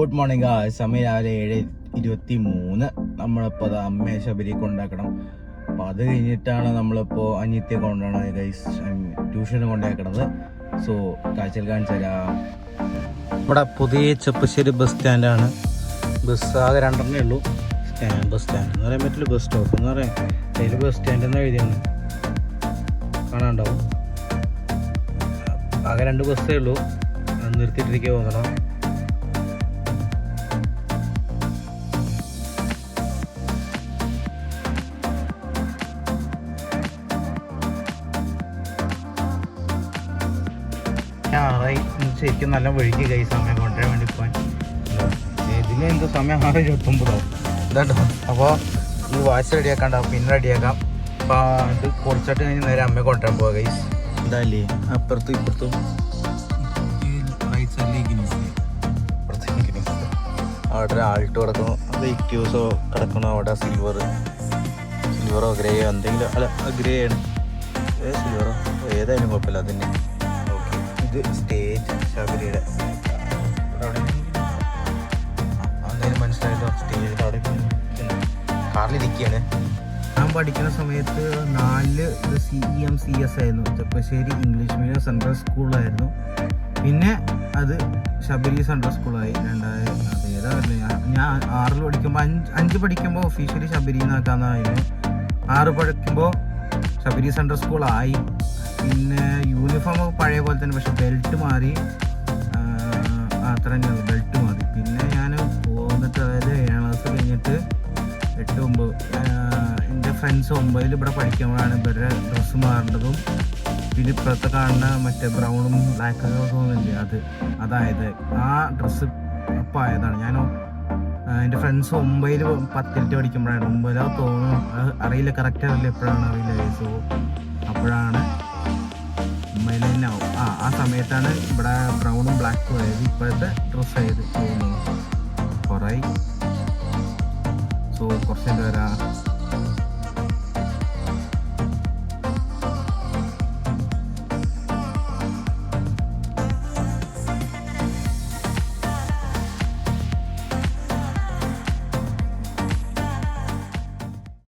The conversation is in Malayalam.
Good morning. സമയം രാവിലെ 7:23. നമ്മളിപ്പോൾ അമ്മയെ ശബരി കൊണ്ടാക്കണം. അപ്പോൾ അത് കഴിഞ്ഞിട്ടാണ് നമ്മളിപ്പോൾ അനിയത്തെ കൊണ്ടാണ് ഗൈസ് ട്യൂഷന് കൊണ്ടാക്കണത്. സോ കാഴ്ചയിൽ കാണിച്ചു തരാം. ഇവിടെ പുതിയ ചെപ്പശ്ശേരി ബസ് സ്റ്റാൻഡാണ്. ബസ് ആകെ 2 ഉള്ളൂ. ബസ് സ്റ്റാൻഡ് എന്ന് പറയാൻ പറ്റില്ല, ബസ് സ്റ്റോപ്പ് എന്ന് പറയാം. അതിൽ ബസ് സ്റ്റാൻഡ് എന്ന് എഴുതിയാണ്, കാണാണ്ടാവും. ആകെ 2 ബസ്സേ ഉള്ളൂ. നിർത്തിയിട്ടിരിക്കുക തോന്നണം. ശരിക്കും നല്ല വഴിക്ക് കൈ സമയം കൊണ്ടുവരാൻ വേണ്ടി പോകാൻ. ഇതിന് എന്ത് സമയം 6:29 ഇതാട്ടോ. അപ്പോൾ ഈ വാച്ച് റെഡിയാക്കാണ്ടാവും, പിന്നെ റെഡിയാക്കാം. അപ്പോൾ ഇത് കുറച്ചിട്ട് കഴിഞ്ഞ് നേരെ അമ്മയെ കൊണ്ടുവരാൻ പോവാം ഗൈസ്. എന്താല്ലേ അപ്പുറത്തും ഇപ്പുറത്തും റൈറ്റ് സൈഡിലേക്ക് അവിടെ ആൾട്ട് കിടക്കുന്നു, ഇക്യൂസോ കിടക്കണോ അവിടെ, സിൽവറോ ഗ്രേയോ എന്തെങ്കിലും. അല്ല ഗ്രേ ആണ്, സിൽവറോ ഏതായാലും കുഴപ്പമില്ല. അതിൻ്റെ ഓക്കെ. ഇത് സ്റ്റേജ് ശബരിയുടെ എന്തായാലും മനസ്സിലായല്ലോ. സ്റ്റേജിൽ അവിടെ കാറിലിരിക്കുകയാണ്. ഞാൻ പഠിക്കുന്ന സമയത്ത് 4 CEM/CS ആയിരുന്നു. ചെപ്പശ്ശേരി ഇംഗ്ലീഷ് മീഡിയം സെൻട്രൽ സ്കൂളായിരുന്നു. പിന്നെ അത് ശബരി സെൻട്രൽ സ്കൂളായി. 2000 ഞാൻ 6 പഠിക്കുമ്പോൾ 5 പഠിക്കുമ്പോൾ ഒഫീഷ്യലി ശബരി എന്നാക്കാന്നായിരുന്നു. 6 പഠിക്കുമ്പോൾ ശബരി സെൻട്രൽ സ്കൂളായി. പിന്നെ യൂണിഫോം ഒക്കെ പഴയ പോലെ തന്നെ, പക്ഷെ ബെൽറ്റ് മാറി. അത്ര തന്നെയാണ്, ബെൽറ്റ് മാറി. പിന്നെ ഞാൻ പോന്നിട്ട്, അതായത് 7ാം ക്ലാസ് കഴിഞ്ഞിട്ട് 8, 9 എൻ്റെ ഫ്രണ്ട്സ് 9ൽ ഇവിടെ പഠിക്കുമ്പോഴാണ് ഇവരുടെ ഡ്രസ്സ് മാറേണ്ടതും. പിന്നെ ഇപ്പോഴത്തെ കാണുന്ന മറ്റേ ബ്രൗണും ബ്ലാക്കൊക്കെ തോന്നുന്നില്ലേ, അതായത് ആ ഡ്രസ്സ് അപ്പം ആയതാണ്. ഞാൻ എൻ്റെ ഫ്രണ്ട്സ് 9ൽ 10ൽ പഠിക്കുമ്പോഴാണ്, 9 തോന്നുന്നു, അറിയില്ല, കറക്റ്റ് അറിയില്ല, എപ്പോഴാണ് അറിയില്ല. സോ അപ്പോഴാണ് 9ൽ തന്നെ ആവും. ആ സമയത്താണ് ഇവിടെ ബ്രൗണും ബ്ലാക്കും ആയത്. ഇപ്പോഴത്തെ ഡ്രസ്സ് ആയത് തോന്നുന്നു കുറേ. സോ കുറച്ച് വരാം.